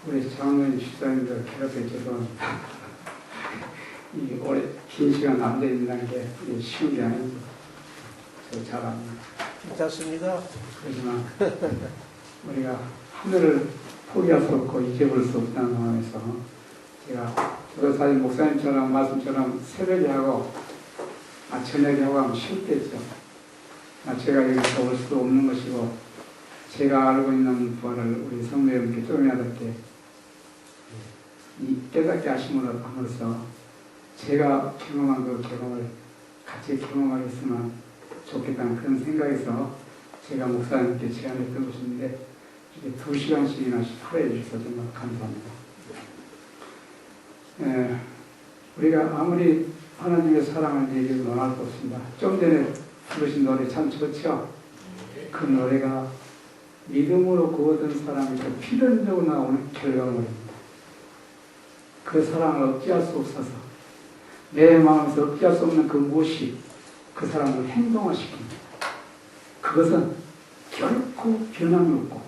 우리 장로님 집사님들 괴롭혀 죄송합니다. 이 오래 긴 시간 앉아있는 게 쉬운 게 아니고 저 잘합니다. 괜찮습니다. 그렇지만 우리가 하늘을 포기할 수 없고 잊어버릴 수 없다는 상황에서 제가 사실 목사님처럼 말씀처럼 새벽에 하고 저녁에 하고 하면 쉽겠죠. 제가 여기서 올 수도 없는 것이고 제가 알고 있는 부활을 우리 성도 여러분께 조금이라도 깨닫게 하심으로 함으로써 제가 경험한 그 경험을 같이 경험하게 했으면 좋겠다는 그런 생각에서 제가 목사님께 제안했던 것인데 이렇게 2시간씩이나 할애해 주셔서 정말 감사합니다. 우리가 아무리 하나님의 사랑을 얘기해도 논할 수 없습니다. 좀 전에 부르신 노래 참 좋죠? 그 노래가 믿음으로 구원된 사람이 필연적으로 나오는 결과물입니다. 그 사랑을 억제할 수 없어서 내 마음에서 억제할 수 없는 그 무엇이 그 사람을 행동화시킵니다. 그것은 결코 변함이 없고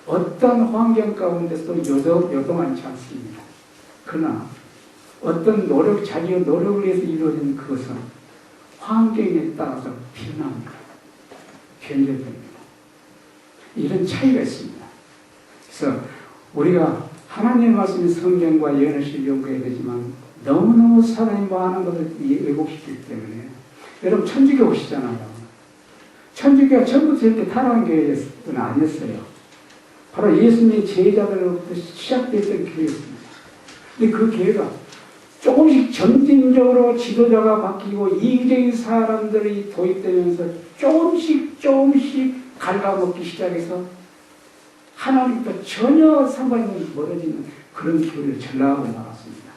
어떤 환경 가운데서도 요동하지 않습니다. 그러나 어떤 노력, 자기의 노력을 위해서 이루어진 그것은 환경에 따라서 변합니다. 변절됩니다. 이런 차이가 있습니다. 그래서 우리가 하나님의 말씀이 성경과 예언을 연구해야 되지만 너무너무 사람이 많은 것을 왜곡시키기 때문에 여러분 천주교 오시잖아요. 천주교가 처음부터 이렇게 타락한 교회는 아니었어요. 바로 예수님의 제자들로부터 시작됐던 교회였습니다. 근데 그 교회가 조금씩 점진적으로 지도자가 바뀌고 이기적인 사람들이 도입되면서 조금씩 갉아먹기 시작해서 하나님과 전혀 상관이 멀어지는 그런 교회를 전락하고 나갔습니다.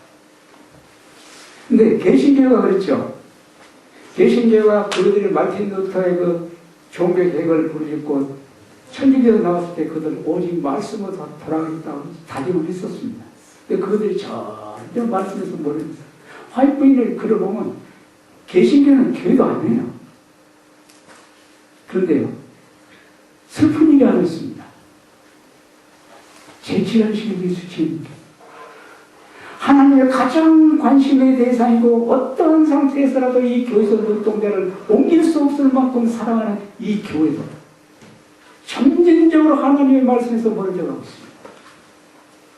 근데 개신교가 그랬죠. 개신교가 그들이 마틴 루터의 그 종교 개혁을 부르짖고 천주교에서 나왔을 때 그들은 오직 말씀으로 돌아가겠다고 다짐을 했었습니다. 근데 그들이 전혀 말씀에서 멀어졌어요. 화이트인의 글을 보면 개신교는 교회도 아니에요. 그런데요, 슬픈 일이 하나 있습니다. 제7안식일이 수치입니다. 하나님의 가장 관심의 대상이고 어떤 상태에서라도 이 교회에서 눈동자를 옮길 수 없을 만큼 사랑하는 이 교회도 점진적으로 하나님의 말씀에서 멀어져 가고 있습니다.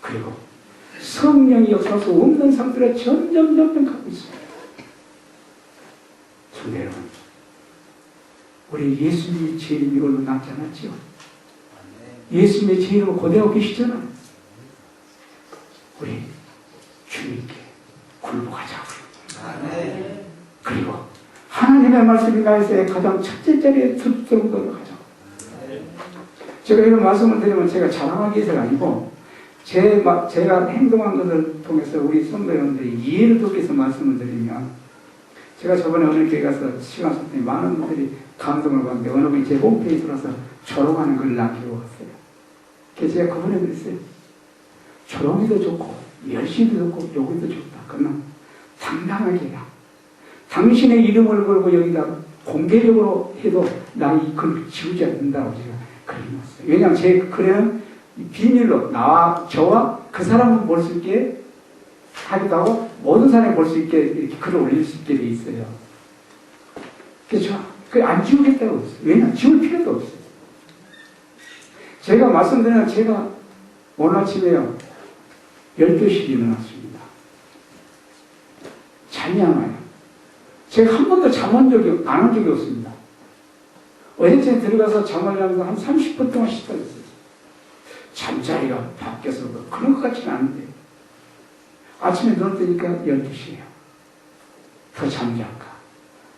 그리고 성령이 역사할 수 없는 상태로 점점 가고 있습니다. 성도 여러분, 우리 예수님의 제 이름 이걸로 낫지 않았지요? 예수님의 제 이름을 고대하고 계시잖아요. 우리 주님께 굴복하자고요. 그리고 하나님의 말씀이 나에서의 가장 첫째 자리에 두도록 하자고. 제가 이런 말씀을 드리면 제가 자랑하기 위해서가 아니고 제가 행동한 것을 통해서 우리 성도 여러분들이 이해를 돕기 위해서 말씀을 드리면, 제가 저번에 어느 교회 가서 시간 썼더니 많은 분들이 감동을 받는데 어느 분이 제 홈페이지에 들어와서 조롱하는 걸 남기고 왔어요. 그래서 제가 그분에 그랬어요. 조롱이도 좋고 열심히도 좋고 요구도 좋다. 그러나 당당하게 해라. 당신의 이름을 걸고 여기다 공개적으로 해도 나 이 글 지우지 않는다고 제가 그려놨어요. 왜냐하면 제 글에는 비밀로 저와 그 사람은 볼 수 있게 하기도 하고 모든 사람이 볼 수 있게 이렇게 글을 올릴 수 있게 돼 있어요. 그래서 안 지우겠다고 했어요. 왜냐하면 지울 필요도 없어요. 제가 말씀드리면 제가 오늘 아침에요 12시에 일어났습니다. 잠이 안 와요. 제가 한 번도 안 한 적이 없습니다. 어제쯤 들어가서 잠을 자면서 한 30분 동안 쉬다 있었어요. 잠자리가 바뀌어서 그런 것 같지는 않은데 아침에 눈을 뜨니까 12시예요. 더 잠잘까?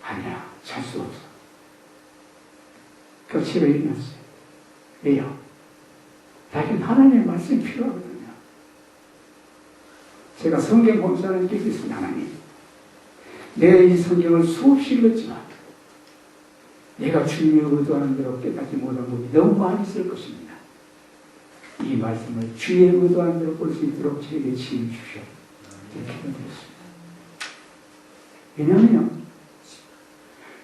아니야, 잘 수 없어. 그 집에 일어났어요. 왜요? 나에겐 하나님의 말씀이 필요하거든요. 제가 성경 봉사를 깨겠습니다. 하나님, 내가 이 성경을 수없이 읽었지만 내가 주님의 의도하는 대로 깨닫지 못한 부분이 너무 많이 있을 것입니다. 이 말씀을 주의 의도하는 대로 볼 수 있도록 저에게 지혜 주십시오. 이렇게 기도드렸습니다. 왜냐하면요,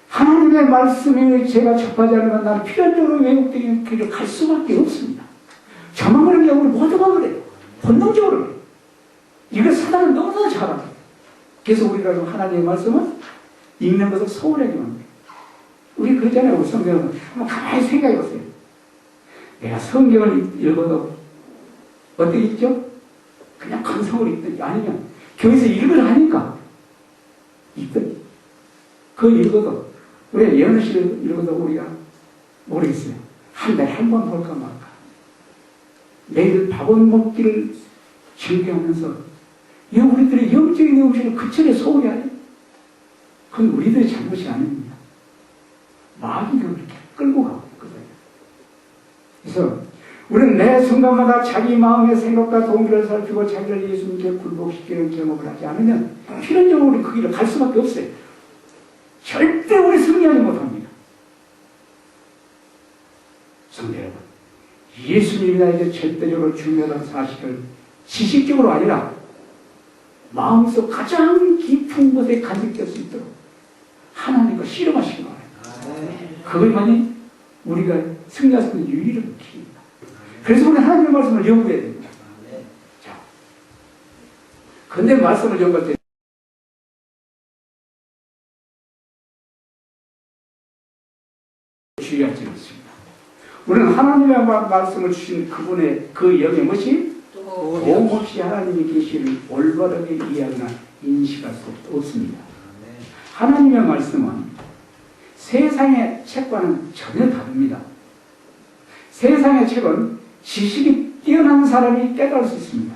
하나님의 말씀을 제가 접하지 않으면 나는 필연적으로 왜곡되는 길을 갈 수밖에 없습니다. 저만 그런 게 아니고 모두가 그래요. 본능적으로. 이걸 사단은 너무나 잘 알아요. 그래서 우리가 하나님의 말씀은 읽는 것을 소홀하게 만들어요. 우리 그러잖아요. 우리 성경은. 한번 가만히 생각해 보세요. 내가 성경을 읽어도 어떻게 읽죠? 그냥 감성으로 읽든지 아니면 교회에서 읽으려 하니까 읽든지. 그거 읽어도 우리가 예언을 읽어도 우리가 모르겠어요. 한 달에 한 번 볼까 말까. 매일 밥은 먹기를 즐겨하면서 이 우리들의 영적인 음식을 그철에 소홀히 하네. 그건 우리들의 잘못이 아닙니다. 마귀가 그렇게 끌고 가고 있거든요. 그래서 우리는 매 순간마다 자기 마음의 생각과 동기를 살피고 자기를 예수님께 굴복시키는 경험을 하지 않으면 필연적으로 우리 그 길을 갈 수밖에 없어요. 절대 우리 승리하지 못합니다. 성도 여러분, 예수님이 나에게 절대적으로 중요한 사실을 지식적으로 아니라 마음속 가장 깊은 곳에 간직될 수 있도록 하나님과 씨름하시기 바랍니다. 그것만이 우리가 승리할 수 있는 유일한 길입니다. 그래서 우리 하나님의 말씀을 연구해야 됩니다. 자, 근데 말씀을 연구할 때 주의할 점이 있습니다. 우리는 하나님의 말씀을 주신 그분의 그 영의 것이 도움 없이 하나님의 계시를 올바르게 이해하거나 인식할 수 없습니다. 하나님의 말씀은 세상의 책과는 전혀 다릅니다. 세상의 책은 지식이 뛰어난 사람이 깨달을 수 있습니다.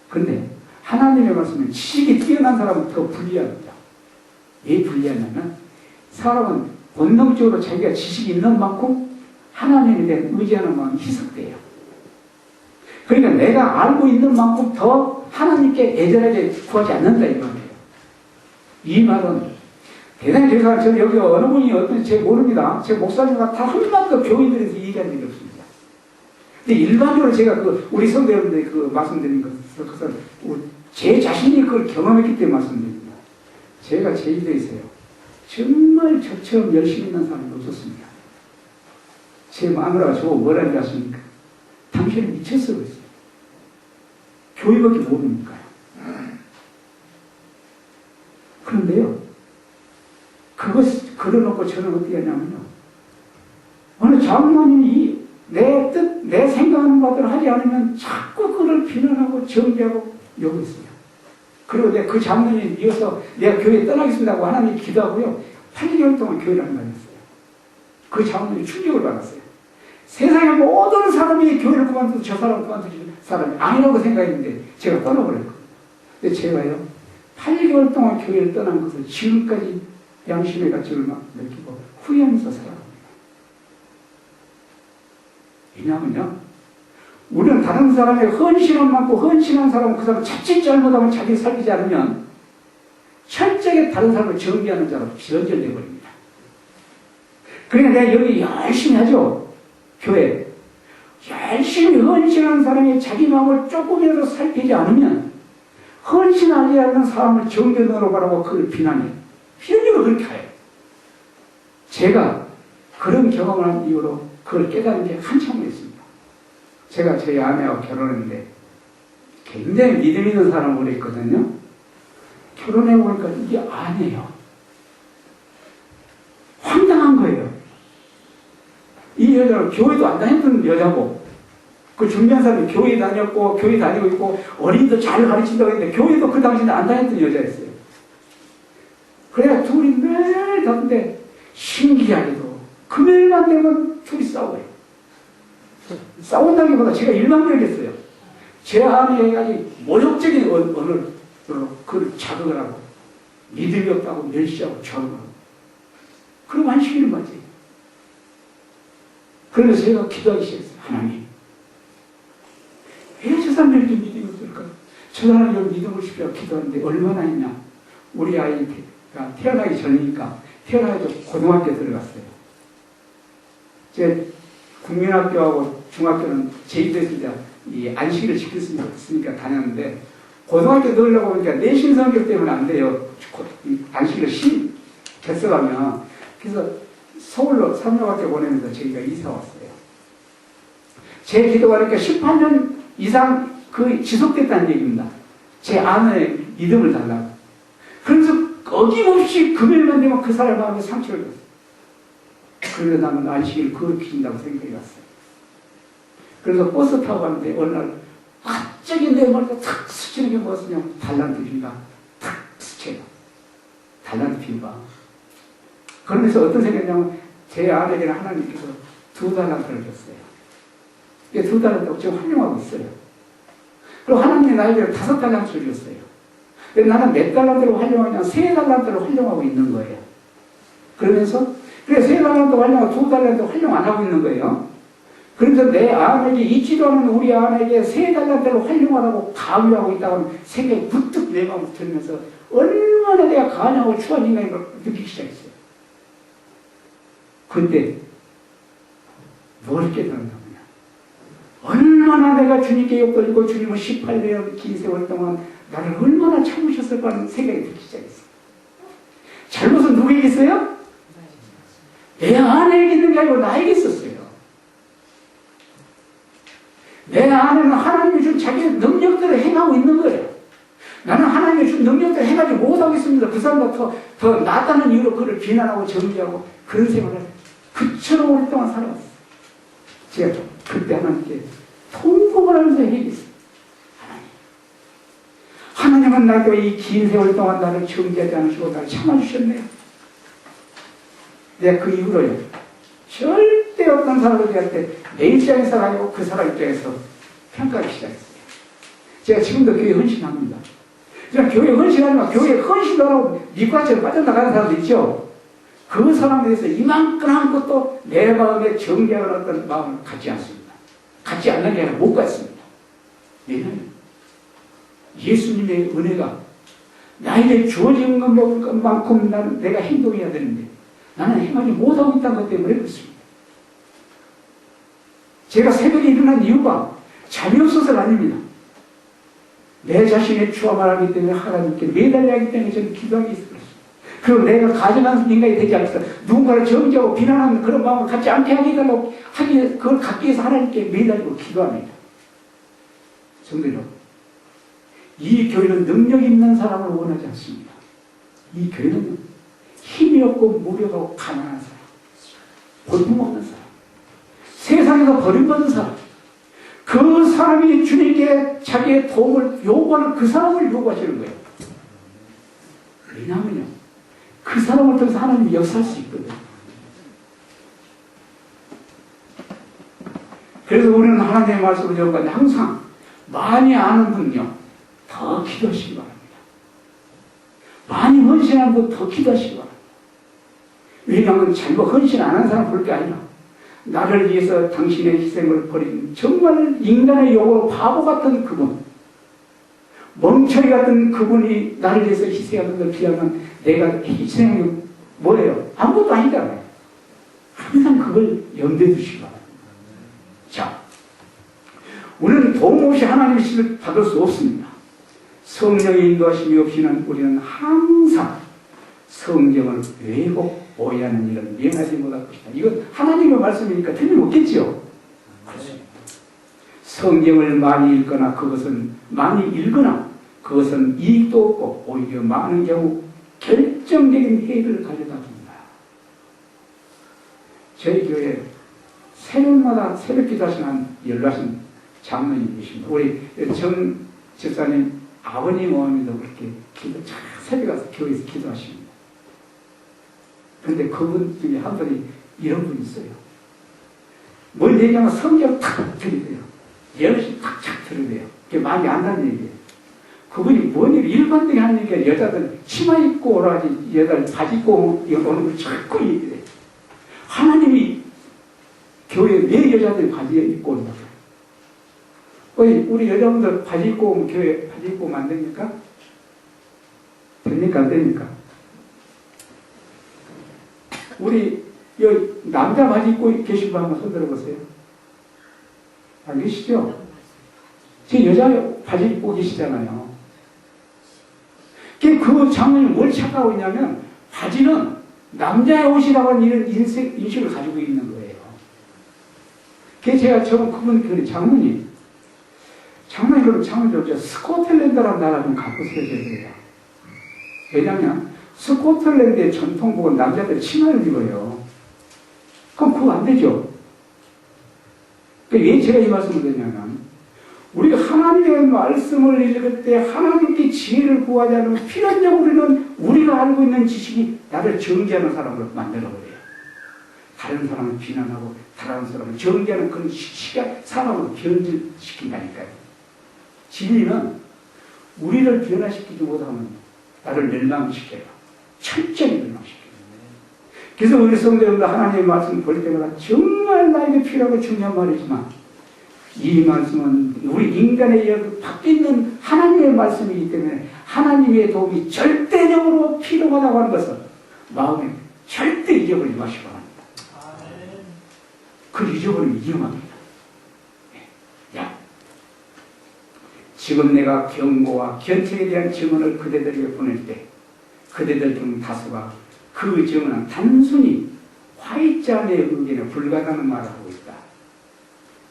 그런데 하나님의 말씀은 지식이 뛰어난 사람은 더 불리합니다. 왜 불리하냐면 사람은 본능적으로 자기가 지식이 있는 만큼 하나님에 대한 의지하는 마음이 희석돼요. 그러니까 내가 알고 있는 만큼 더 하나님께 애절하게 구하지 않는다 이 말이에요. 이 말은 대단히 죄송합니다. 저는 여기 어느 분이 어떤지 제가 모릅니다. 제 목사님과 다 한 번도 교인들에서 얘기한 적이 없습니다. 근데 일반적으로 제가 우리 성도 여러분들이 말씀드린 것은 제 자신이 그걸 경험했기 때문에 말씀드립니다. 제가 제주도에서요. 정말 저처럼 열심히 있는 사람이 없었습니다. 제 마누라가 저보고 뭐라는 줄 아십니까? 당신은 미쳤어 그랬어요. 교회밖에 모르니까요. 그런데요. 그것 걸어놓고 저는 어떻게 하냐면요. 어느 장로님이 내 뜻, 내 생각하는 바대로 하지 않으면 자꾸 그걸 비난하고 정죄하고 욕했어요. 그리고 내가 그 장로님 이어서 내가 교회 떠나겠습니다 하고 하나님 기도하고요. 8개월 동안 교회를 안 다녔어요. 그 장로님이 충격을 받았어요. 세상의 모든 사람이 교회를 그만두고 저 사람을 그만두지 사람이 아니라고 생각했는데 제가 떠나버렸거든요. 근데 제가요. 8개월 동안 교회를 떠난 것을 지금까지 양심의 가치를 막 느끼고 후회하면서 살아갑니다. 왜냐하면요. 우리는 다른 사람의 헌신은 많고 헌신한 사람은 그 사람 자칫 잘못하면 자기를 살리지 않으면 철저하게 다른 사람을 정죄하는 자로 변절되어 버립니다. 그러니까 내가 여기 열심히 하죠. 교회. 열심히 헌신하는 사람이 자기 마음을 조금이라도 살피지 않으면 헌신하지 않는 사람을 정죄너로 바라고 그걸 비난해요. 필연적으로 그렇게 해요. 제가 그런 경험을 한 이후로 그걸 깨달은 게 한참 후였습니다. 제가 저희 아내와 결혼했는데 굉장히 믿음 있는 사람으로 했거든요. 결혼해보니까 이게 아니에요. 황당한 거예요. 이 여자는 교회도 안 다녔던 여자고 그 중요한 사람이 교회 다녔고 교회 다니고 있고 어린이도 잘 가르친다고 했는데 교회도 그 당시에 안 다녔던 여자였어요. 그래야 둘이 매일 다는데 신기하게도 금요일만 되면 둘이 싸워요. 싸운다기보다 제가 일방적이었어요. 제 아내가 모욕적인 언어로 그걸 자극을 하고 믿음이 없다고 멸시하고 저항하고 그럼 안 시키는 거지. 그래서 제가 기도하기 시작했어요. 하나님 왜 저 사람들이 믿음이 없을까? 저 사람들이 믿음을 싶어 기도하는데 얼마나 했냐. 우리 아이가 태어나기 전이니까 태어나기도 고등학교에 들어갔어요. 제 국민학교하고 중학교는 제주도에서 이제 이 안식일을 지킬 수 있으니까 다녔는데 고등학교 넣으려고 하니까 내신 성격 때문에 안 돼요. 안식일을 개설하면. 그래서 서울로 삼성학교 보내면서 저희가 이사 왔어요. 제 기도가 그러니까 18년 이상 지속됐다는 얘기입니다. 제 아내의 믿음을 달라고. 그래서 어김없이 금요일만 되면 그 사람 마음에 상처를 줬어요. 그래서 나는 안식일을 그렇게 준다고 생각해 갔어요. 그래서 버스 타고 가는데 어느 날 갑자기 내 머리가 탁 스치는 게 무엇이냐면 달란트 비가 탁 스쳐요. 달란트 비가. 그러면서 어떤 생각이냐면 제 아내에게는 하나님께서 2달란트를 줬어요. 이게 2달란트가 지금 활용하고 있어요. 그리고 하나님이 나에게 5달란트를 줬어요. 근데 나는 몇 달란트로 활용하냐 3달란트로 활용하고 있는 거예요. 그러면서 그래 3달란트 활용하고 2달란트 활용 안 하고 있는 거예요. 그래서 내 아내에게 잊지도 않은 우리 아내에게 3달란트로 활용하라고 강요하고 있다고 생각이 부뜩 내 마음에 들면서 얼마나 내가 간여하고 추한 인간인 걸 느끼기 시작했어요. 그때 뭘 깨달았냐면 얼마나 내가 주님께 욕돌리고 주님은 18년 긴 세월 동안 나를 얼마나 참으셨을까 하는 생각이 들기 시작했어요. 잘못은 누구에게 있어요? 내 아내에게 있는 게 아니고 나에게 있었어요. 내 아내는 하나님이 준 자기의 능력들을 행하고 있는 거예요. 나는 하나님이 준 능력들을 행하지 못하고 있습니다. 그 사람보다 더 낫다는 이유로 그를 비난하고 정죄하고 그런 생활을 그처럼 오랫동안 살아왔어요. 제가 그때 하나님께 통곡을 하면서 얘기했어요. 하나님은 나에게 이 긴 세월 동안 나를 정죄하지 않으시고 나를 참아주셨네요. 내가 그 이후로요. 절대 어떤 사람을 대할 때 내 입장에서 아니고 그 사람 입장에서 평가하기 시작했어요. 제가 지금도 교회에 헌신합니다. 제가 교회에 헌신하지만 교회에 헌신하라고 밑과처럼 빠져나가는 사람도 있죠. 그 사람에 대해서 이만큼 한 것도 내 마음에 정죄하는 어떤 마음을 갖지 않습니다. 갖지 않는 게 아니라 못 갖습니다. 왜냐하면 예수님의 은혜가 나에게 주어진 것만큼 내가 행동해야 되는데 나는 행하지 못하고 있다는 것 때문에 그렇습니다. 제가 새벽에 일어난 이유가 잠이 없어서가 아닙니다. 내 자신의 추함을 하기 때문에 하나님께 매달려 하기 때문에 저는 기도하기 있습니다. 그리고 내가 가증한 인간이 되지 않겠어. 누군가를 정죄하고 비난하는 그런 마음을 갖지 않게 하게 해달라고 그걸 갖기 위해서 하나님께 매달리고 기도합니다. 성도님, 이 교회는 능력 있는 사람을 원하지 않습니다. 이 교회는 힘이 없고 무력하고 가난한 사람, 볼품없는 사람, 세상에서 버림받은 사람, 그 사람이 주님께 자기의 도움을 요구하는 그 사람을 요구하시는 거예요. 왜냐하면요, 그 사람을 통해서 하나님이 역사할 수 있거든요. 그래서 우리는 하나님의 말씀을 요구하는데 항상 많이 아는 분요 더 기도하시기 바랍니다. 많이 헌신하는 분 더 기도하시기 바랍니다. 왜냐하면 잘못 헌신 안 하는 사람 볼 게 아니라 나를 위해서 당신의 희생을 버린 정말 인간의 욕으로 바보 같은 그분, 멍청이 같은 그분이 나를 위해서 희생하는 걸 비하면 내가 희생이 뭐예요? 아무것도 아니잖아요. 항상 그걸 염두에 두시기 바랍니다. 자, 우리는 도움 없이 하나님의 신을 받을 수 없습니다. 성령의 인도하심이 없이는 우리는 항상 성경을 왜곡 오해하는 일은 면하지 못할 것이다. 이건 하나님의 말씀이니까 틀림없겠죠. 그렇습니다. 성경을 많이 읽거나 그것은 이익도 없고 오히려 많은 경우 결정적인 해를 가져다 줍니다. 저희 교회에 새벽마다 새벽 기도하시는 연락하신 장로님 계십니다. 우리 정 집사님 아버님 어머니도 그렇게 새벽에 가서 교회에서 기도하십니다. 그런데 그분 중에 한 분이 이런 분이 있어요. 뭘 얘기하면 성경 탁 들이대요. 열심히 탁탁 들이대요. 그게 많이 안다는 얘기예요. 그분이 뭔 일, 일반적인 하는 얘기가 여자들 치마 입고 오라지, 여자들 바지 입고 오는 걸 자꾸 얘기해요. 하나님이 교회에 왜 여자들이 바지 입고 온다고? 우리 여자분들 바지 입고 오면 교회 바지 입고 오면 안 됩니까? 됩니까? 안 됩니까? 우리 남자 바지 입고 계신 분 한번 손 들어보세요. 안 계시죠? 제 여자 바지 입고 계시잖아요. 그 장로님 뭘 착각하고 있냐면 바지는 남자의 옷이라고 하는 이런 인식을 가지고 있는 거예요. 제가 그분 장로님 장로님, 장로님, 스코틀랜드라는 나라 좀 가보세요, 제가. 왜냐면, 스코틀랜드의 전통복은 남자들이 치마를 입어요. 그럼 그거 안 되죠? 왜 제가 이 말씀을 드리냐면, 우리가 하나님의 말씀을 읽을 때 하나님께 지혜를 구하지 않으면 필연적으로 우리가 알고 있는 지식이 나를 정죄하는 사람으로 만들어버려요. 다른 사람을 비난하고 다른 사람을 정죄하는 그런 사람으로 변질시킨다니까요. 진리는 우리를 변화시키지 못하면 나를 멸망시켜요. 철저히 멸망시켜요. 그래서 우리 성도님들 하나님의 말씀을 볼 때마다 정말 나에게 필요하고 중요한 말이지만 이 말씀은 우리 인간의 바뀌는 하나님의 말씀이기 때문에 하나님의 도움이 절대적으로 필요하다고 하는 것을 마음에 절대 잊어버리지 마시기 바랍니다. 그 잊어버리면 위험합니다. 야, 지금 내가 경고와 견책에 대한 증언을 그대들에게 보낼 때 그대들 중 다수가 그 증언은 단순히 화이자의 의견에 불과하다는 말을 하고 있다.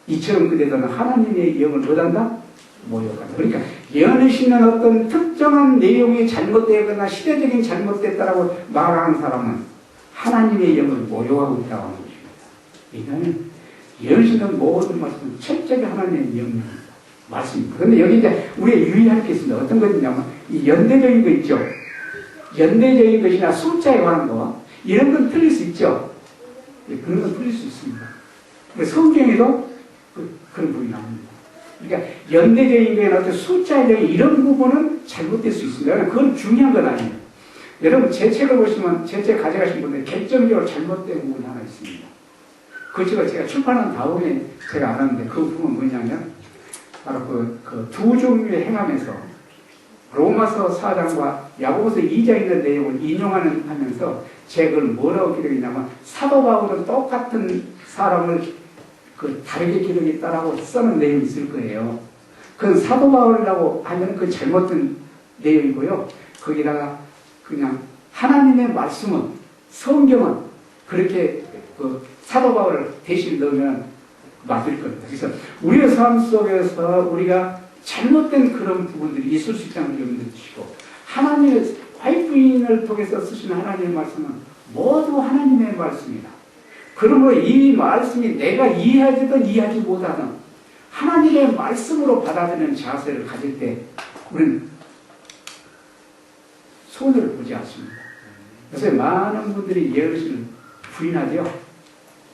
이처럼 그대들은 하나님의 영을 못한다? 모욕한다. 그러니까 연으시는 어떤 특정한 내용이 잘못되거나 시대적인 잘못됐다라고 말하는 사람은 하나님의 영을 모욕하고 있다고 하는 것입니다. 왜냐하면 연으시는 모든 말씀은 철저히 하나님의 영입니다. 말씀입니다. 그런데 여기 이제 우리가 유의할 게 있습니다. 어떤 것이냐면 이 연대적인 거 있죠. 연대적인 것이나 숫자에 관한 거 이런 건 틀릴 수 있죠. 그런 건 틀릴 수 있습니다. 성경에도 그런 부분이 나옵니다. 그러니까 연대적인 거나 어떤 숫자적인 이런 부분은 잘못될 수 있습니다. 그건 중요한 건 아니에요. 여러분 제 책을 보시면 제 책 가져가신 분들 결정적으로 잘못된 부분이 하나 있습니다. 그 책을 제가 출판한 다음에 제가 알았는데 그 부분은 뭐냐면 바로 그 두 종류의 행함에서 로마서 4장과 야고보서 2장에 있는 내용을 인용하면서 제가 그걸 뭐라고 기록했냐면 사도 바울은 똑같은 사람을 다르게 기록했다라고 써는 내용이 있을 거예요. 그건 사도 바울이라고 하면 그 잘못된 내용이고요. 거기다가 그냥 하나님의 말씀은 성경은 그렇게 사도 바울을 대신 넣으면 맞을 겁니다. 그래서 우리의 삶 속에서 우리가 잘못된 그런 부분들이 있을 수 있다는 걸 염두에 두시고 하나님의 화이트인을 통해서 쓰시는 하나님의 말씀은 모두 하나님의 말씀이다. 그러므로 이 말씀이 내가 이해하지든 이해하지 못하는 하나님의 말씀으로 받아들이는 자세를 가질 때 우리는 손해를 보지 않습니다. 요새 많은 분들이 예언을 부인하죠.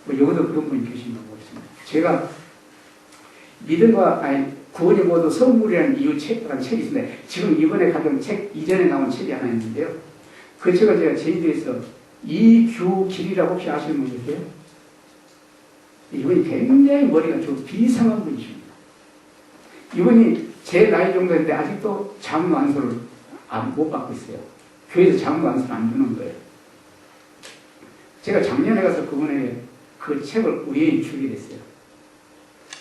여기도 그런 분이 계신 거 보겠습니다. 제가 구원이 모두 선물이라는 이유책이라는 책이 있는데 지금 이번에 가져온 책 이전에 나온 책이 하나 있는데요. 그 책을 제가 제주도에서 이규길이라고 혹시 아시는 분 계세요? 이분이 굉장히 머리가 좀 비상한 분이십니다. 이분이 제 나이 정도 됐는데 아직도 장로 안수를 못 받고 있어요. 교회에서 장로 안수를 안 주는 거예요. 제가 작년에 가서 그분의 그 책을 우연히 주게 됐어요.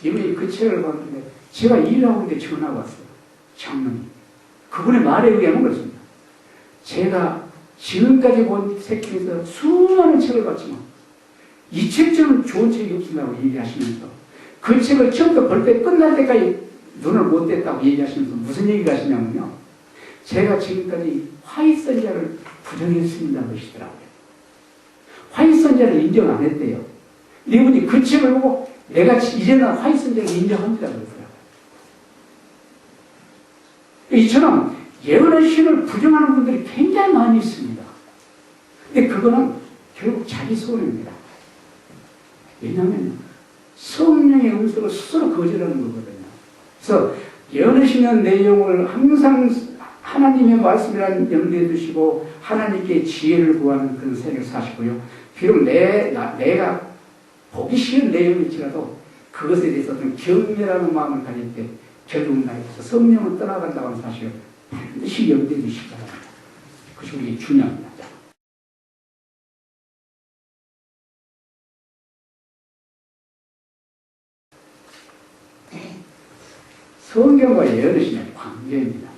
이분이 그 책을 봤는데 제가 일을 하고 있는데 전화가 왔어요. 장로님. 그분의 말에 의하면 그렇습니다. 제가 지금까지 본 책 중에서 수많은 책을 봤지만 이 책처럼 좋은 책이 없습니다고 얘기하시면서 그 책을 처음부터 볼 때 끝날 때까지 눈을 못 뗐다고 얘기하시면서 무슨 얘기를 하시냐면요. 제가 지금까지 화이선자를 부정했습니다 그러시더라고요. 화이선자를 인정 안 했대요. 이분이 그 책을 보고 내가 이제는 화이선자를 인정합니다 그러더라고요. 이처럼 예언의 신을 부정하는 분들이 굉장히 많이 있습니다. 근데 그거는 결국 자기 소원입니다. 왜냐하면 성령의 음성을 스스로 거절하는 거거든요. 그래서 예언의 신의 내용을 항상 하나님의 말씀이라는 염두에 두시고 하나님께 지혜를 구하는 그런 생을 사시고요. 비록 내가 보기 쉬운 내용일지라도 그것에 대해서 어떤 경멸하는 마음을 가질 때 결국 나에게서 성령은 떠나간다고 하는 사실을 반드시 염두에 두시기 바랍니다. 그것이 우리에게 중요합니다. 성경과 예언의 신의 관계입니다.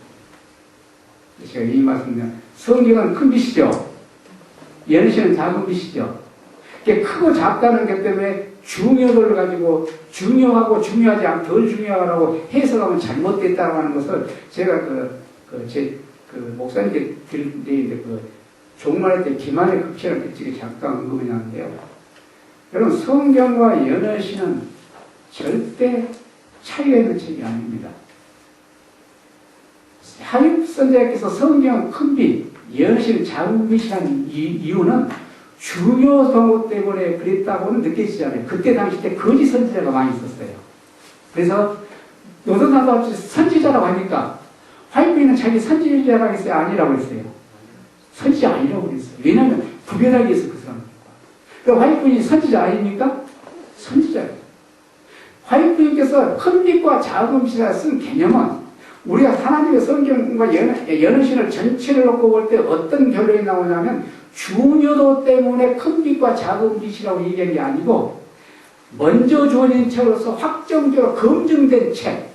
제가 이 말씀드리면 성경은 큰 빛이죠. 예언의 신은 작은 빛이죠. 크고 작다는 것 때문에 중요도를 가지고 중요하고 중요하지 않고 덜 중요하라고 해석하면 잘못됐다고 하는 것을 제가 제 목사님께 드리는데 종말할 때 기만의 극치라는 글책에 잠깐 언급이 나는데요. 여러분, 성경과 연애시는 절대 차이가 있는 책이 아닙니다. 하립 선자께서 성경은 큰 빛, 연애시는 작은 빛이라는 이유는 중요성 때문에 그랬다고는 느껴지잖아요. 그때 당시 때 거짓 선지자가 많이 있었어요. 그래서 노선사도 없이 선지자라고 하니까 화이트는 자기 선지자라고 했어요? 아니라고 했어요? 선지자 아니라고 그랬어요. 왜냐하면 구별하기 위해서 그 사람이니까. 그럼 화이트이 선지자 아닙니까? 선지자예요. 화이트님께서 큰 빛과 작은 빛이라 쓴 개념은 우리가 하나님의 성경과 연애신을 전체를 놓고 볼 때 어떤 결론이 나오냐면 중요도 때문에 큰 빛과 작은 빛이라고 얘기한 게 아니고 먼저 주어진 책으로서 확정적으로 검증된 책.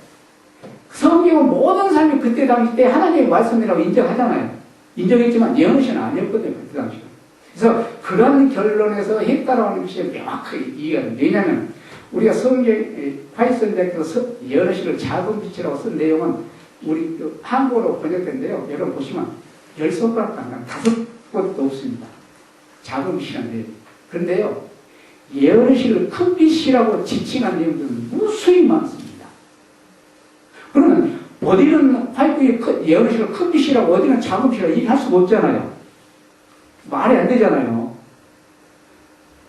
성경은 모든 삶이 그때 당시 때 하나님의 말씀이라고 인정하잖아요. 인정했지만 연애신은 아니었거든요. 그때 당시는. 그래서 그런 결론에서 했다라는 것이 명확하게 이해가 됩니다. 왜냐하면 우리가 성경 화이선자께서 연애신을 작은 빛이라고 쓴 내용은 우리 한국어로 번역된데요. 여러분 보시면 10손가락 안 5곳도 없습니다. 작은 빛이라는 내용. 그런데요, 예언의식을 큰 빛이라고 지칭한 내용들은 무수히 많습니다. 그러면 어디는 화이트의 예언의식을 큰 빛이라고 어디는 작은 빛이라고 얘기할 수가 없잖아요. 말이 안 되잖아요.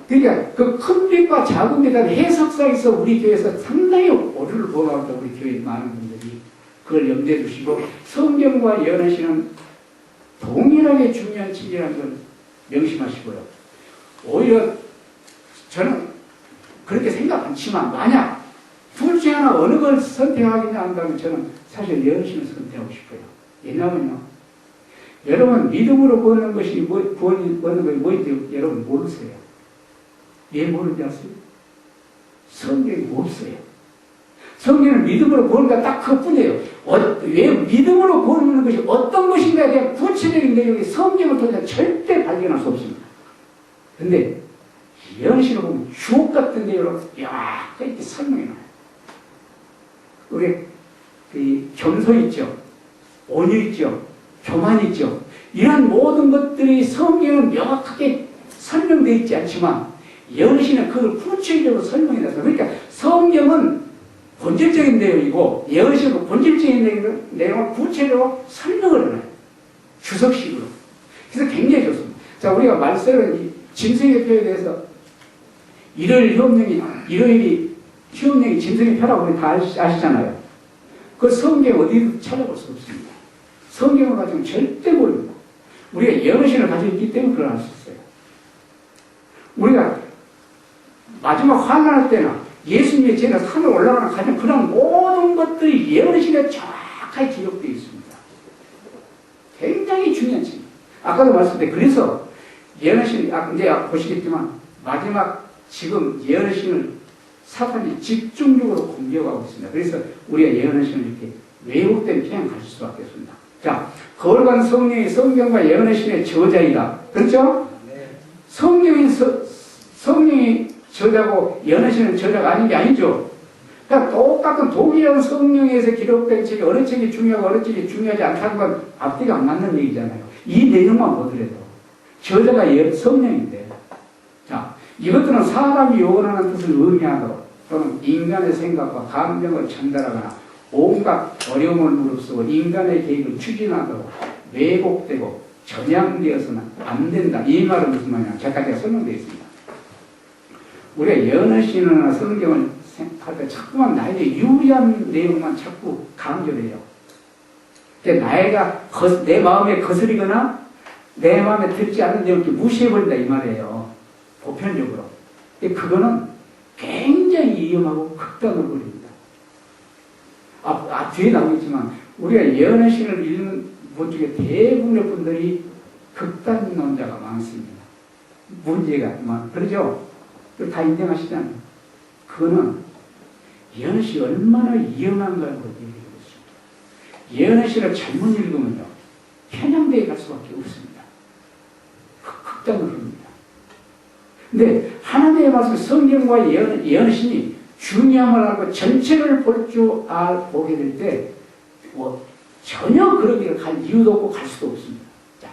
그러니까 그 큰 빛과 작은 빛의 해석상에서 우리 교회에서 상당히 오류를 보아왔다. 우리 교회 많은 분들이 그걸 염두에 두시고 성경과 예언의식은 동일하게 중요한 책이라는 걸 명심하시고요. 오히려 저는 그렇게 생각 않지만 만약 둘 중에 하나 어느 걸 선택하겠냐 한다면 저는 사실 예언신을 선택하고 싶어요. 왜냐하면요, 여러분 믿음으로 구하는 것이 구원이 얻는 것이 뭐인지 여러분 모르세요. 왜 모르는지 아세요? 성경이 없어요. 성경은 믿음으로 구하는 딱 그것뿐이에요. 왜 믿음으로 구하는 것이 어떤 것인가에 대한 구체적인 내용이 성경을 통해서 절대 발견할 수 없습니다. 근데 예언식을 보면 주옥 같은 내용으로 이렇게 설명해 놔요. 우리 겸손 있죠, 온유 있죠, 교만 있죠. 이런 모든 것들이 성경은 명확하게 설명되어 있지 않지만 예언식은 그걸 구체적으로 설명해 놨어요. 그러니까 성경은 본질적인 내용이고 예언식은 본질적인 내용을 구체적으로 설명을 해놔요. 주석식으로. 그래서 굉장히 좋습니다. 자, 우리가 말세는 짐승의 표에 대해서 일요일이 휴업령이 짐승의 표라고 우리 다 아시잖아요. 그 성경 어디도 찾아볼 수 없습니다. 성경을 가지고는 절대 모릅니다. 우리가 예언신을 가지고 있기 때문에 그걸 알 수 있어요. 우리가 마지막 환난할 때나 예수님의 제가 산에 올라가는 가장 그런 모든 것들이 예언신에 정확하게 기록되어 있습니다. 굉장히 중요한 책. 아까도 말씀드렸는데 그래서 예언신, 이제 보시겠지만 마지막 지금 예언신을 사탄이 집중적으로 공격하고 있습니다. 그래서 우리가 예언신을 이렇게 왜곡된 편향 가질 수밖에 없습니다. 자, 거룩한 성령이 성경과 예언신의 저자이다. 그렇죠? 네. 성령이 저자고 예언신은 저자가 아닌 게 아니죠. 그러니까 똑같은 동일한 성령에서 기록된 책이 어느 책이 중요하고 어느 책이 중요하지 않다는 건 앞뒤가 안 맞는 얘기잖아요. 이 내용만 보더라도 저자가 성령인데, 자, 이것들은 사람이 원하는 뜻을 의미하도록 또는 인간의 생각과 감정을 전달하거나 온갖 어려움을 무릅쓰고 인간의 계획을 추진하도록 왜곡되고 전향되어서는 안 된다. 이 말은 무슨 말이냐? 제가 설명되어 있습니다. 우리가 예언의신이나 성경을 할 때 자꾸만 나에게 유리한 내용만 자꾸 강조를 해요. 내 마음에 거스리거나 내 마음에 들지 않는 내용을 무시해버린다 이 말이에요. 보편적으로. 그거는 굉장히 위험하고 극단으로 버립니다. 뒤에 나오겠지만 우리가 예언의신을 읽는 분 중에 대부분의 분들이 극단론자가 많습니다. 문제가 그러죠? 다 인정하시잖아요. 그거는 예언의신이 얼마나 위험한가를 얘기하고 있습니다. 예언의신을 잘못 읽으면요, 편향되게 갈 수밖에 없습니다. 극단으로 합니다. 근데 하나님의 말씀, 성경과 예언신이 중요함을 알고 전체를 볼 줄 보게 될 때, 전혀 그러기를 갈 이유도 없고 갈 수도 없습니다. 자.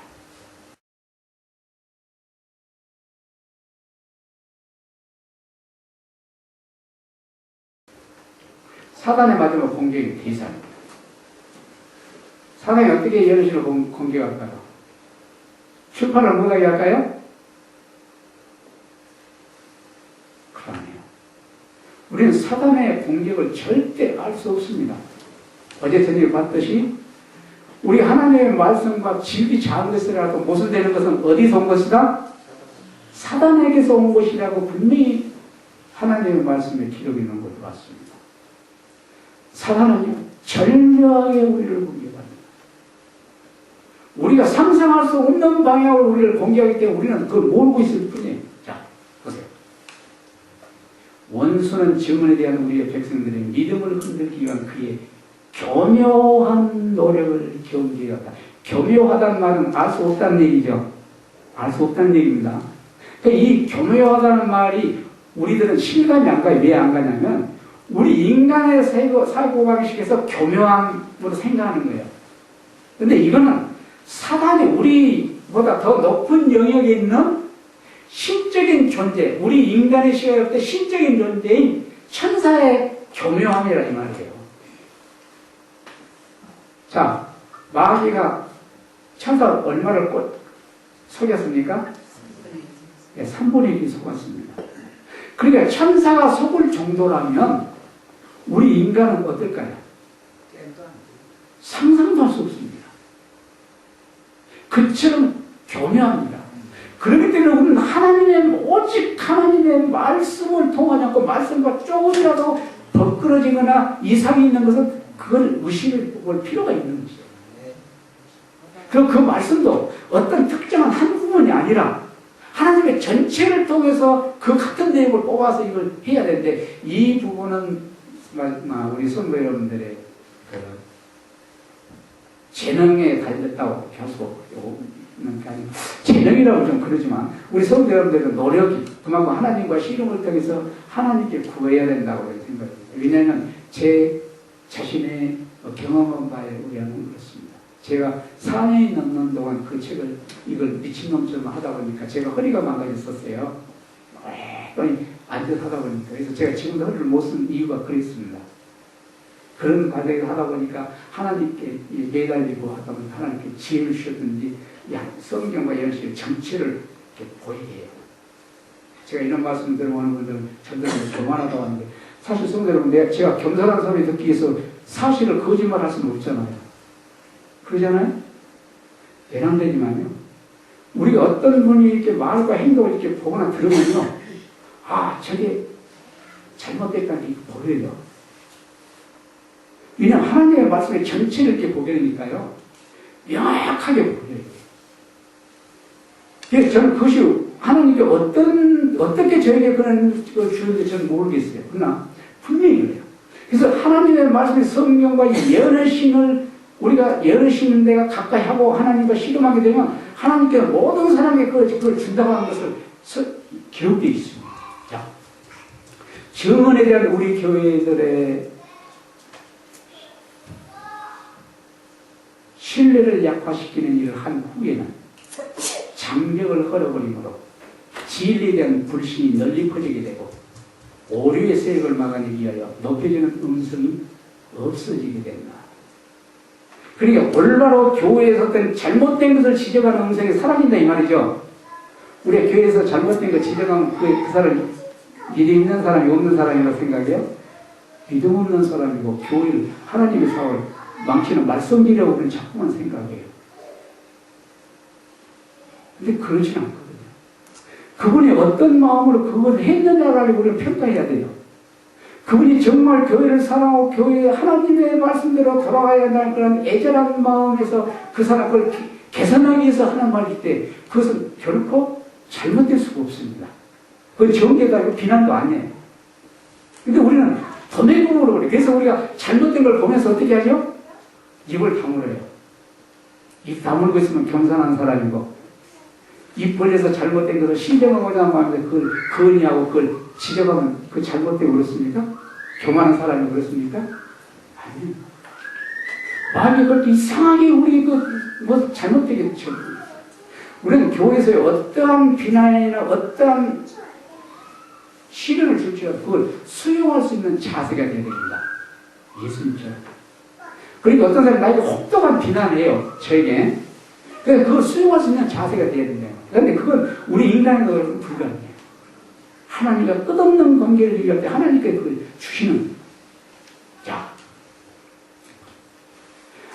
사단의 마지막 공격이 대사입니다. 사단이 어떻게 예언신을 공격할까요? 출판을 못하게 할까요? 그러네요. 우리는 사단의 공격을 절대 알 수 없습니다. 어제 저녁에 봤듯이 우리 하나님의 말씀과 질이 작은 것이라도 모순되는 것은 어디서 온 것이다? 사단에게서 온 것이라고 분명히 하나님의 말씀에 기록이 있는 것을 봤습니다. 사단은요, 절묘하게 우리를 공격합니다. 우리가 상상할 수 없는 방향으로 우리를 공격하기 때문에 우리는 그걸 모르고 있을 뿐이에요. 자, 보세요. 원수는 증언에 대한 우리의 백성들의 믿음을 흔들기 위한 그의 교묘한 노력을 경계하다. 교묘하다는 말은 알 수 없다는 얘기죠. 알 수 없다는 얘기입니다. 그러니까 이 교묘하다는 말이 우리들은 실감이 안 가요. 왜 안 가냐면 우리 인간의 사고방식에서 교묘함으로 생각하는 거예요. 근데 이거는 사단이 우리보다 더 높은 영역에 있는 신적인 존재, 우리 인간의 시각에 볼 때 신적인 존재인 천사의 교묘함이라 이 말이에요. 자, 마귀가 천사 얼마를 속였습니까? 네, 3분의 1이 속았습니다. 그러니까 천사가 속을 정도라면 우리 인간은 어떨까요? 상상도 할 수 없습니다. 그처럼 교묘합니다. 그렇기 때문에 우리는 오직 하나님의 말씀을 통하지 않고 말씀과 조금이라도 벗그러지거나 이상이 있는 것은 그걸 의심해 볼 필요가 있는 것이죠. 그리고 그 말씀도 어떤 특정한 한 부분이 아니라 하나님의 전체를 통해서 그 같은 내용을 뽑아서 이걸 해야 되는데 이 부분은 우리 성도 여러분들의 그 재능에 달렸다고 할 수 없고 재능이라고 좀 그러지만 우리 성도 여러분들의 노력이 그만큼 하나님과 씨름을 통해서 하나님께 구해야 된다고 생각합니다. 왜냐하면 제 자신의 경험한 바에 의하면 그렇습니다. 제가 4년이 넘는 동안 그 책을 이걸 미친놈처럼 하다 보니까 제가 허리가 망가졌었어요. 오랫동안 앉아서 하다 보니까. 그래서 제가 지금도 허리를 못 쓴 이유가 그랬습니다. 그런 과정을 하다 보니까 하나님께 매달리고 하다 보니까 하나님께 지혜를 주셨든지 성경과 예언의 정체를 보이게 해요. 제가 이런 말씀 들어보는 분들은 전도를 교만하다고 하는데 사실 성도 여러분, 제가 겸손한 소리 듣기 위해서 사실을 거짓말할 수는 없잖아요. 그러잖아요? 배낭되지만요. 우리가 어떤 분이 이렇게 말과 행동을 이렇게 보거나 들으면요, 저게 잘못됐다는 게 보여요. 왜냐하면 하나님의 말씀의 전체를 이렇게 보게 되니까요, 명확하게 보여요. 그래서 저는 그것이 하나님께 어떻게 저에게 그런 걸 주는지 저는 모르겠어요. 그러나 분명히 그래요. 그래서 하나님의 말씀의 성경과 예언의 신을 우리가 예언을 심는 데가 가까이 하고 하나님과 씨름하게 되면 하나님께서 모든 사람에게 그걸 준다고 하는 것을 기록되어 있습니다. 자, 증언에 대한 우리 교회들의 신뢰를 약화시키는 일을 한 후에는 장벽을 헐어버림으로 진리에 대한 불신이 널리 퍼지게 되고 오류의 세력을 막아내기 위하여 높여지는 음성이 없어지게 된다. 그러니까 올바로 교회에서 어떤 잘못된 것을 지적하는 음성이 사라진다 이 말이죠. 우리가 교회에서 잘못된 것 지적하면 그 사람이 믿음 있는 사람이 없는 사람이라고 생각해요? 믿음 없는 사람이고 교회를 하나님의 사업을 망치는 말썽질이라고 우리는 자꾸만 생각해요. 근데 그렇지 않거든요. 그분이 어떤 마음으로 그걸 했느냐를 우리는 평가해야 돼요. 그분이 정말 교회를 사랑하고 교회에 하나님의 말씀대로 돌아가야 한다는 그런 애절한 마음에서 그 사람 그걸 개선하기 위해서 하는 말일 때 그것은 결코 잘못될 수가 없습니다. 그건 정죄도 아니고 비난도 아니에요. 근데 우리는 도매금으로 그래. 그래서 우리가 잘못된 걸 보면서 어떻게 하죠? 입을 다물어요. 입 다물고 있으면 겸손한 사람이고 입 벌려서 잘못된 것을 신정하고자 하는데 그걸 건의하고 그걸 지적하면 그 잘못되고 그렇습니까? 교만한 사람이 그렇습니까? 아니에요. 마음이 그렇게 이상하게 우리 뭐 잘못되겠죠. 우리는 교회에서의 어떠한 비난이나 어떠한 시련을 줄지라도 그걸 수용할 수 있는 자세가 되어야 됩니다. 예수님처럼. 그러니까 어떤 사람이 나에게 혹독한 비난해요. 저에게. 그래서 그걸 수용할 수 있는 자세가 되어야 된다. 그런데 그건 우리 인간으로는 불가능해요. 하나님과 끝없는 관계를 유지할 때 하나님께 그걸 주시는. 자,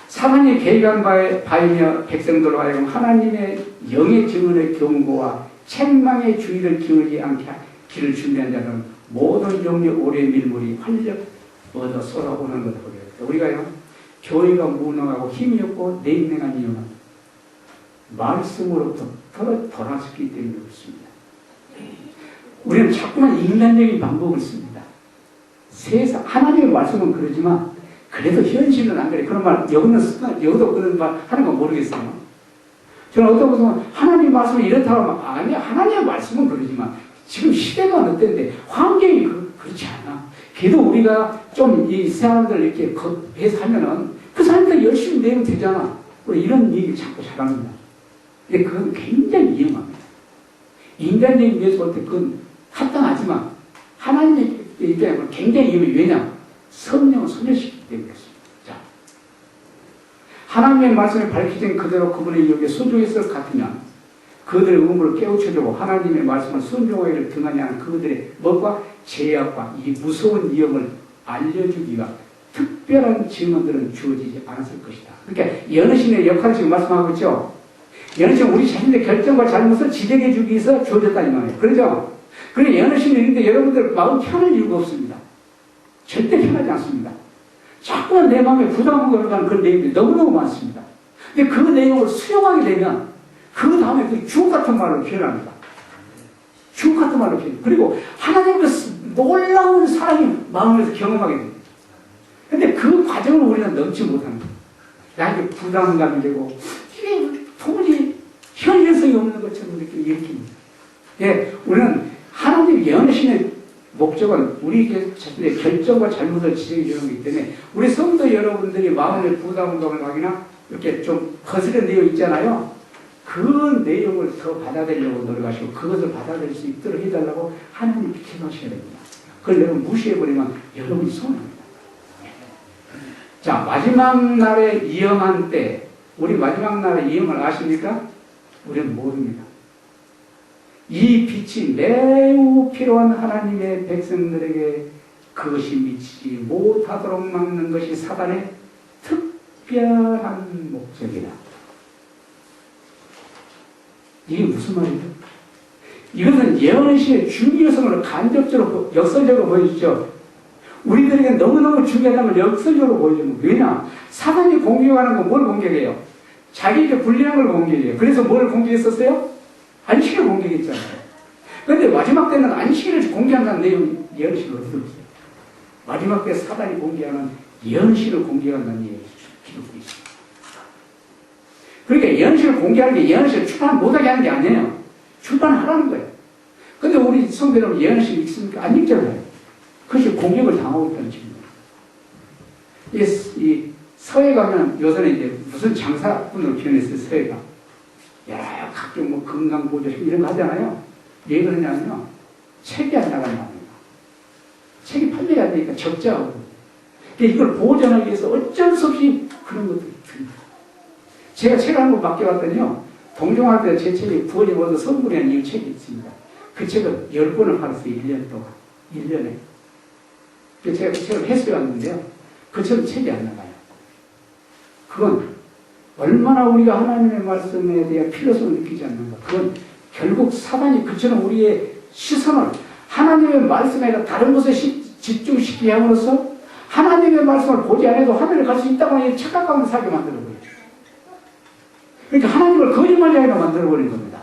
사단이 개입한 바이며 백성들로 하여금 하나님의 영의 증언의 경고와 책망의 주의를 기울이지 않게 길을 준비한 자는 모든 종류 오래 밀물이 활력 얻어 쏟아오는 것을 보겠다. 우리가요, 교회가 무능하고 힘이 없고 냉랭한 이유는 말씀으로부터 돌아섰기 때문에 그렇습니다. 우리는 자꾸만 인간적인 방법을 씁니다. 세상, 하나님의 말씀은 그러지만 그래도 현실은 안 그래. 그런 말, 여기도 그런 말 하는 거 모르겠어요. 저는 어떤 것은 하나님 말씀이 이렇다고 하면, 아니야, 하나님의 말씀은 그러지만 지금 시대가 어떤데 환경이 그렇지 않아. 그래도 우리가 좀 이 사람들 이렇게 해서 하면은 그 사람들 열심히 내면 되잖아. 이런 얘기를 자꾸 잘합니다. 근데 그건 굉장히 위험합니다. 인간적인 면에서 볼 때 그건 합당하지만 하나님의 입장에서는 굉장히 위험해요. 왜냐? 성령을 소멸시키기 때문에 그렇습니다. 자, 하나님의 말씀을 밝히신 그대로 그분의 유혹에 순종했을 것 같으면 그들의 의무를 깨우쳐주고 하나님의 말씀을 순종하기를 등하지 않은 그들의 뭐가 죄악과 이 무서운 위험을 알려주기가 특별한 증언들은 주어지지 않았을 것이다. 그러니까 연신의 역할을 지금 말씀하고 있죠. 연신은 우리 자신의 결정과 잘못을 지적해 주기 위해서 주어졌다 이 말이에요. 그렇죠? 그런데 연신은 있는데 여러분들 마음 편할 이유가 없습니다. 절대 편하지 않습니다. 자꾸만 내 마음에 부담을 가는 그런 내용들이 너무너무 많습니다. 근데 그 내용을 수용하게 되면 그 다음에 그 주옥 같은 말로 표현합니다. 주옥 같은 말로 표현. 그리고 하나님의 그 놀라운 사랑이 마음에서 경험하게 됩니다. 근데 그 과정을 우리는 넘지 못합니다. 나에게 부담감이 되고 이게 도무지 현실성이 없는 것처럼 느낍니다. 예, 우리는 하나님의 연신의 목적은 우리 자신의 결정과 잘못을 지적해 주는 거기 때문에 우리 성도 여러분들이 마음의 부담감을 가기나 이렇게 좀 거스른 내용 있잖아요. 그 내용을 더 받아들이려고 노력하시고 그것을 받아들일 수 있도록 해달라고 하나님께 기도하셔야 됩니다. 그걸 여러분 무시해버리면 여러분이 손해입니다. 자, 마지막 날에 위험한 때, 우리 마지막 날의 위험을 아십니까? 우리는 모릅니다. 이 빛이 매우 필요한 하나님의 백성들에게 그것이 미치지 못하도록 막는 것이 사단의 특별한 목적이다. 이게 무슨 말이죠? 이것은 예언시의 중요성을 간접적으로, 역설적으로 보여주죠. 우리들에게 너무너무 중요하다면 역설적으로 보여주는 거예요. 왜냐? 사단이 공격하는 건 뭘 공격해요? 자기에게 불리한 걸 공격해요. 그래서 뭘 공격했었어요? 안식일을 공격했잖아요. 그런데 마지막 때는 안식일을 공개한다는 내용이 예언시를 어디서 없어요? 마지막 때 사단이 공개하는 예언시를 공개한다는 얘기 기록이 있어요. 그러니까 예언시를 공개하는 게 예언시를 출판 못하게 하는 게 아니에요. 출판하라는 거예요. 근데 우리 성도들은 예언시 읽습니까? 안 읽잖아요. 그것이 공격을 당하고 있다는 증거예요. 이 서해 가면 요새는 이제 무슨 장사꾼으로 표현했어요, 서해가. 야, 각종 뭐 건강보조 이런 거 하잖아요. 왜 그러냐면요. 책이 안 나가는 겁니다. 책이 판매가 안 되니까 적자하고. 그러니까 이걸 보존하기 위해서 어쩔 수 없이 그런 것들이 듭니다. 제가 책을 한 권 맡겨봤더니요. 동종할 때 제 책이 부어지 모두 선물이라는 이 책이 있습니다. 그 책을 10권을 팔았어요. 1년 동안. 1년에. 제가 그 책을 해석해 왔는데요. 그처럼 책이 안 나가요. 그건 얼마나 우리가 하나님의 말씀에 대한 필요성을 느끼지 않는가. 그건 결국 사단이 그처럼 우리의 시선을 하나님의 말씀에 다른 곳에 집중시키게 함으로써 하나님의 말씀을 보지 않아도 하늘에 갈 수 있다고 하는 착각감을 살게 만들어버려요. 그러니까 하나님을 거짓말하게 만들어버린 겁니다.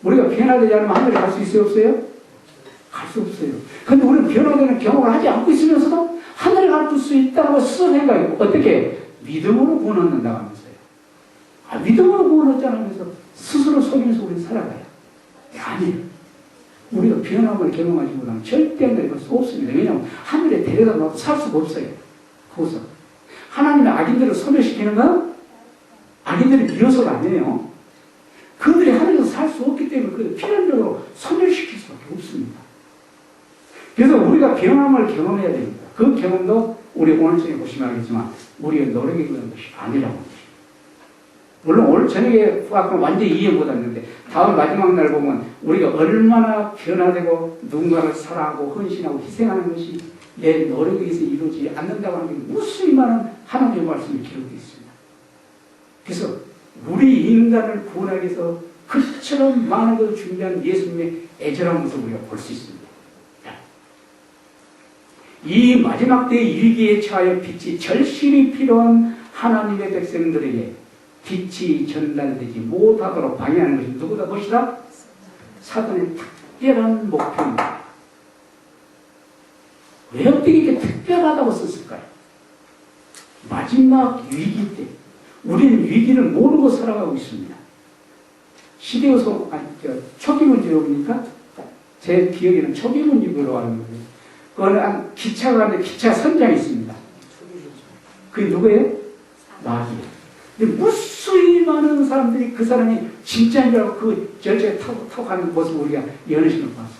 우리가 변화되지 않으면 하늘에 갈 수 있어요? 없어요? 갈 수 없어요. 그런데 우리는 변화되는 경험을 하지 않고 있으면서도 하늘에 갈 수 있다고 스스로 생각해요. 어떻게? 믿음으로 구원받는다고 하면서요. 믿음으로 구원받지 않으면서 스스로 변함을 경험하지 못하면 절대 내릴 수 없습니다. 왜냐하면 하늘에 데려다 놔도 살 수가 없어요. 거기서. 하나님의 악인들을 소멸시키는 건 악인들의 미워서가 아니에요. 그들이 하늘에서 살 수 없기 때문에 그 필연적으로 소멸시킬 수밖에 없습니다. 그래서 우리가 변함을 경험해야 됩니다. 그 경험도 우리 오늘 저녁에 보시면 알겠지만 우리의 노력이 그런 것이 아니라고 합니다. 물론 오늘 저녁에 아까 완전히 이해 못했는데 다음 마지막 날 보면 우리가 얼마나 변화되고 누군가를 사랑하고 헌신하고 희생하는 것이 내 노력에 의해서 이루어지지 않는다고 하는 게 무수히 많은 하나님의 말씀이 기록되어 있습니다. 그래서 우리 인간을 구원하기 위해서 그처럼 많은 것을 준비한 예수님의 애절한 모습을 우리가 볼 수 있습니다. 이 마지막 때의 위기에 처하여 빛이 절실히 필요한 하나님의 백성들에게 빛이 전달되지 못하도록 방해하는 것이 누구다 것이다? 사단의 특별한 목표입니다. 왜 어떻게 이렇게 특별하다고 썼을까요? 마지막 위기 때 우리는 위기를 모르고 살아가고 있습니다. 시대에서 초기문지로입니까? 제 기억에는 초기문지로 하는 거예요. 그거는 기차가 가는데 기차 선장이 있습니다. 그게 누구예요? 마귀예요. 근데 무수히 많은 사람들이 그 사람이 진짜인 줄 알고 그 열차에 타고 가는 모습을 우리가 여느 시간 봤습니다.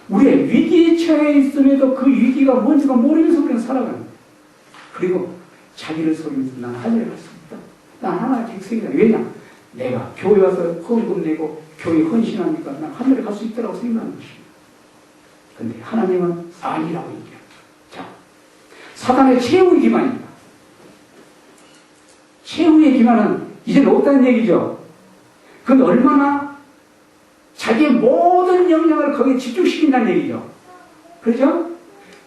우리의 위기에 처해 있음에도 그 위기가 뭔지가 모르면서 우리는 살아가는 거예요. 그리고 자기를 속이면서 난 하늘에 갈 수 없다. 난 하나의 백성이다. 왜냐? 내가 교회 와서 헌금 내고 교회 헌신하니까 난 하늘에 갈 수 있다고 생각하는 것입니다. 근데 하나님은 아니라고 얘기합니다. 자, 사단의 최후의 기만입니다. 최후의 기만은 이제는 없다는 얘기죠. 그건 얼마나 자기의 모든 역량을 거기에 집중시킨다는 얘기죠. 그렇죠?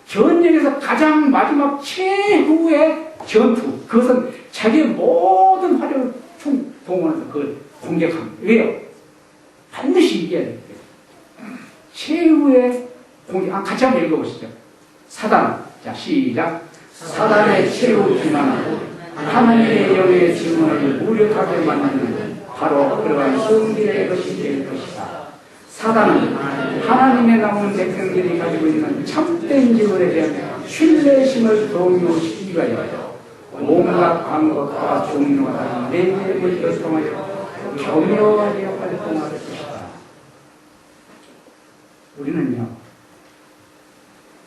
전쟁에서 가장 마지막 최후의 전투, 그것은 자기의 모든 화력을 동원해서 그걸 공격합니다. 왜요? 반드시 이겨야 됩니다. 최후의 공격, 같이 한번 읽어보시죠. 사단, 자 시작. 사단의 최후 기만은 하나님의 영의 증언을 무력하게 만드는 바로 그러한 성질의 것이 될 것이다. 사단은 하나님의 남은 백성들이 가지고 있는 참된 증언에 대한 신뢰심을 동요시키기 위하여 온갖 방법과 종류와 다른 매개를 결성하여 교묘하게 활동할 것이다. 우리는요,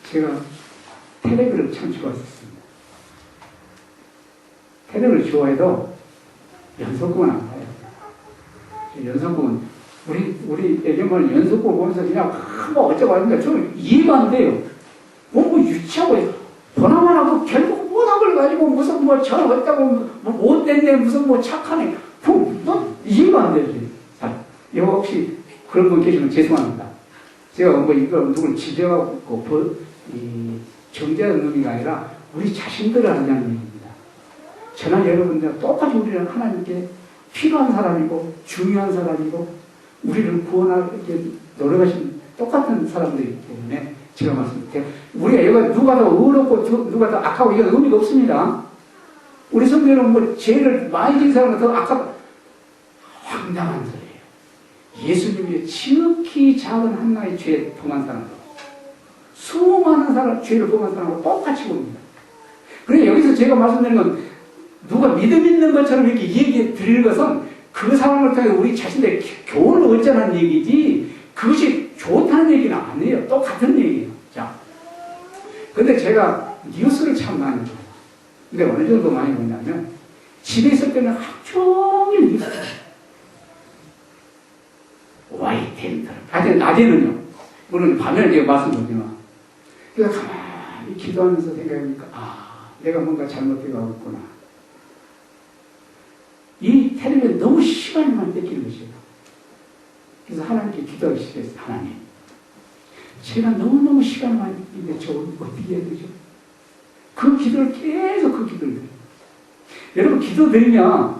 제가 텔레비를 참 좋아했었습니다. 텔레비를 좋아해도 연속극은 안 봐요. 연속극은 우리 예전에는 연속극 보면서 그냥 뭐 어쩌고 하는데 저는 이해가 안 돼요. 뭐 유치하고 보나만 하고 결국 못한 걸 가지고 무슨 뭐 저 어쩌고 뭐 못됐네 무슨 뭐 착하네 뭐 이해가 안 돼요. 자, 이거 혹시 그런 분 계시면 죄송합니다. 제가 뭐 이걸 누굴 지적하고 정죄하는 의미가 아니라 우리 자신들을 하자는 얘기입니다. 저나 여러분들 똑같이 우리는 하나님께 필요한 사람이고 중요한 사람이고 우리를 구원하기 노력하신 똑같은 사람들이기 때문에 제가 말씀드릴게요. 우리가 여기 누가 더 의롭고 누가 더 악하고 이건 의미가 없습니다. 우리 성도는 뭐 죄를 많이 지은 사람은 더 악하다. 황당한 소리예요. 예수님이 지극히 작은 하나의 죄에 범한 사람들 수많은 사람 죄를 범한 사람하고 똑같이 봅니다. 그래서 여기서 제가 말씀드리는 건 누가 믿음 있는 것처럼 이렇게 얘기해 드리는 것은 그 사람을 통해 우리 자신들의 교훈을 얻자는 얘기지 그것이 좋다는 얘기는 아니에요. 똑같은 얘기예요. 자, 근데 제가 뉴스를 참 많이 봐요. 근데 어느 정도 많이 보냐면 집에 있을 때는 하루 종일 뉴스 YTN들 낮에는요. 물론 밤에는 제가 말씀드리지만 그래서 가만히 기도하면서 생각해보니까 내가 뭔가 잘못되고 있구나. 이 텔레비전 너무 시간이 많이 뺏기는 것이에요. 그래서 하나님께 기도하기 시작했어요. 하나님, 제가 너무너무 시간이 많이 뺏기는데 저 어떻게 해야 되죠? 그 기도를 계속 그 기도를 드려요. 여러분 기도 드리면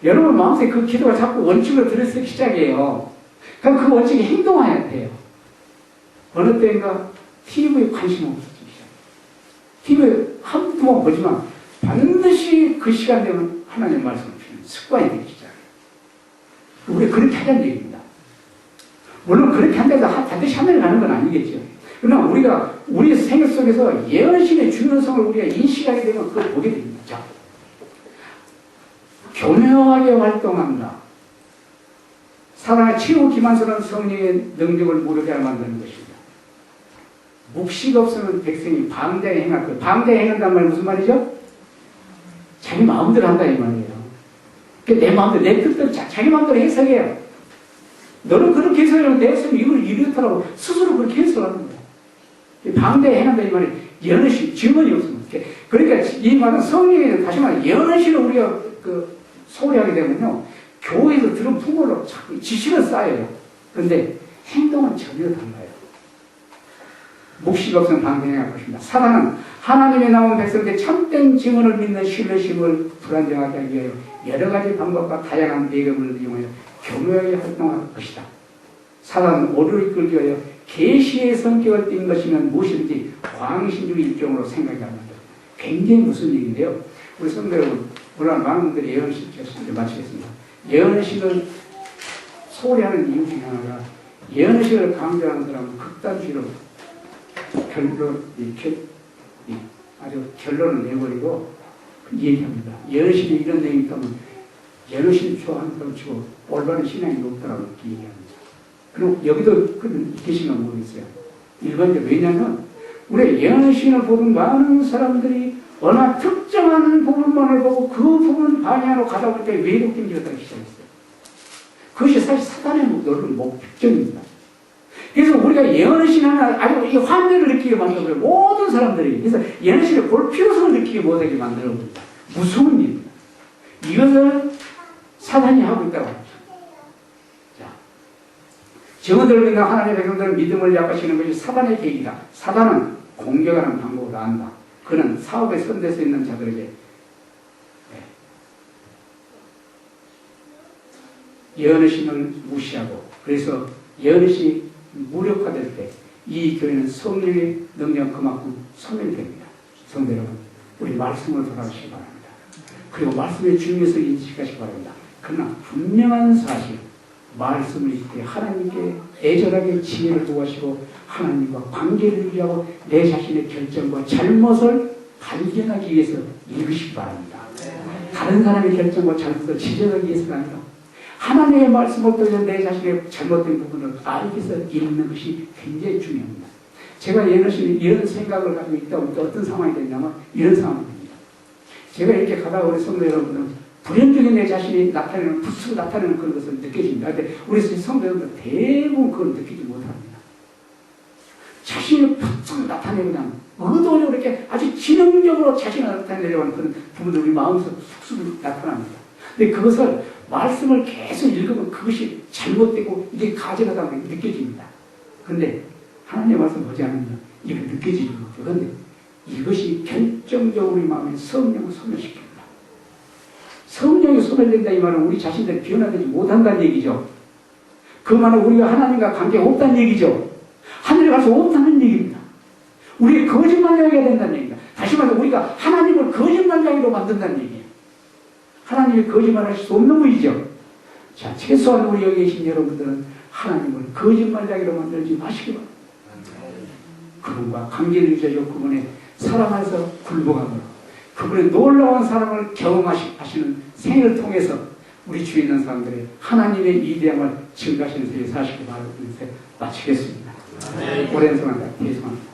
여러분 마음속에 그 기도가 자꾸 원칙으로 들어서기 시작해요. 그럼 그 원칙에 행동해야 돼요. 어느 때인가 TV에 관심 없어지기 시작해요. TV에 한두 번 보지만 반드시 그 시간 되면 하나님의 말씀을 주는 습관이 되기 시작해요. 우리가 그렇게 하자는 얘기입니다. 물론 그렇게 한다고 반드시 하늘에 가는 건 아니겠죠. 그러나 우리가 우리 생각 속에서 예언신의 중요성을 우리가 인식하게 되면 그걸 보게 됩니다. 자, 교묘하게 활동한다. 사랑의 최후 기만스러운 성령의 능력을 무력하게 만드는 것입니다. 묵식 없으면 백성이 방대에 행할 것. 방대에 행한다는 말은 무슨 말이죠? 자기 마음대로 한다 이 말이에요. 내 마음대로, 내 뜻대로 자기 마음대로 해석해요. 너는 그렇게 해석하면 내 했으면 이걸 이렇다라고 스스로 그렇게 해석하는 거예요. 방대에 행한다 이 말이 예언의 증언이 없으면. 그러니까 이 말은 성령의 다시 말해 예언의 우리가 소리하게 되면요. 교회에서 들은 풍고로 자꾸 지식은 쌓여요. 그런데 행동은 전혀 달라요. 묵식 없으면 방대행할 것입니다. 사단은 하나님의 나온 백성들의 참된 증언을 믿는 신뢰심을 불안정하게 하기 위하여 여러 가지 방법과 다양한 매개물을 이용하여 교묘하게 활동할 것이다. 사단은 오류를 이끌기 위하여 계시의 성격을 띈 것이면 무엇이든지 광신주의 일종으로 생각이 안 난다. 굉장히 무슨 얘기인데요. 우리 성도 여러분, 물론 많은 분들이 예언식 이제 마치겠습니다. 예언식을 소리하는 이유 중에 하나가 예언식을 강조하는 사람은 극단주의로 아주 결론을 내버리고 얘기합니다. 예언식에 이런 내용이 있다면 예언식 좋아하는 사람 치고 올바른 신앙이 높다라고 이렇게 얘기합니다. 그리고 여기도 계신가 모르겠어요. 일반적으로 왜냐하면 우리 예언신을 보던 많은 사람들이 어느 특정한 부분만을 보고 그 부분 반향으로 가다 보니까 왜곡된 길을 따르기 시작했어요. 그것이 사실 사단의 목적입니다. 그래서 우리가 예언신 하나 아주 이 환멸을 느끼게 만들어요. 모든 사람들이. 그래서 예언신을 볼 필요성을 느끼게 못하게 만들어버립니다. 무서운 일입니다. 이것을 사단이 하고 있다고 합니다. 자, 증언들을 믿는 하나님의 백성들은 믿음을 약화시키는 것이 사단의 계획이다. 사단은 공격하는 방법을 안다. 그는 사업에 선대서 있는 자들에게 예언의 신을 무시하고 그래서 예언의 신이 무력화될 때 이 교회는 성령의 능력 그만큼 소멸됩니다. 성도 여러분, 우리 말씀을 돌아가시기 바랍니다. 그리고 말씀의 중요성을 인식하시기 바랍니다. 그러나 분명한 사실, 말씀을 읽되 하나님께 애절하게 지혜를 구하시고 하나님과 관계를 유지하고 내 자신의 결정과 잘못을 발견하기 위해서 읽으시기 바랍니다. 다른 사람의 결정과 잘못을 지적하기 위해서가 아니라 하나님의 말씀을 통해서 내 자신의 잘못된 부분을 알기 위해서 읽는 것이 굉장히 중요합니다. 제가 이런 생각을 가지고 있다 보니까 어떤 상황이 됐냐면 이런 상황이 됩니다. 제가 이렇게 가다가 우리 성도 여러분들은 불현중에 내 자신이 나타내는, 부스로 나타내는 그런 것을 느껴집니다. 그런데 우리 성도 여러분들 대부분 그걸 느끼지 못합니다. 자신이 부스로 나타내고 그냥 의도적으로 이렇게 아주 지능적으로 자신을 나타내려고 하는 그런 부분들이 우리 마음속으로 쑥쑥 나타납니다. 근데 그것을 말씀을 계속 읽으면 그것이 잘못되고 이게 가져가다 보니 느껴집니다. 그런데 하나님의 말씀 보지 않으면 이게 느껴지는 거죠. 그런데 이것이 결정적으로 우리 마음에 성령을 소멸시킵니다. 성령이 소멸된다 이 말은 우리 자신들이 변화되지 못한다는 얘기죠. 그 말은 우리가 하나님과 관계가 없다는 얘기죠. 하늘에 갈 수 없다는 얘기입니다. 우리가 거짓말쟁이가 된다는 얘기입니다. 다시 말해서 우리가 하나님을 거짓말쟁이로 만든다는 얘기예요. 하나님이 거짓말하실 수 없는 분이죠. 자, 최소한 우리 여기 계신 여러분들은 하나님을 거짓말쟁이로 만들지 마시기 바랍니다. 그분과 관계를 유지하고 그분의 사랑 안에서 굴복함으로 그분의 놀라운 사랑을 경험하시는 생애를 통해서 우리 주위에 있는 사람들의 하나님의 위대함을 증가하시는 세계 사시기 바라면서 마치겠습니다. 오랜 동안 죄송합니다.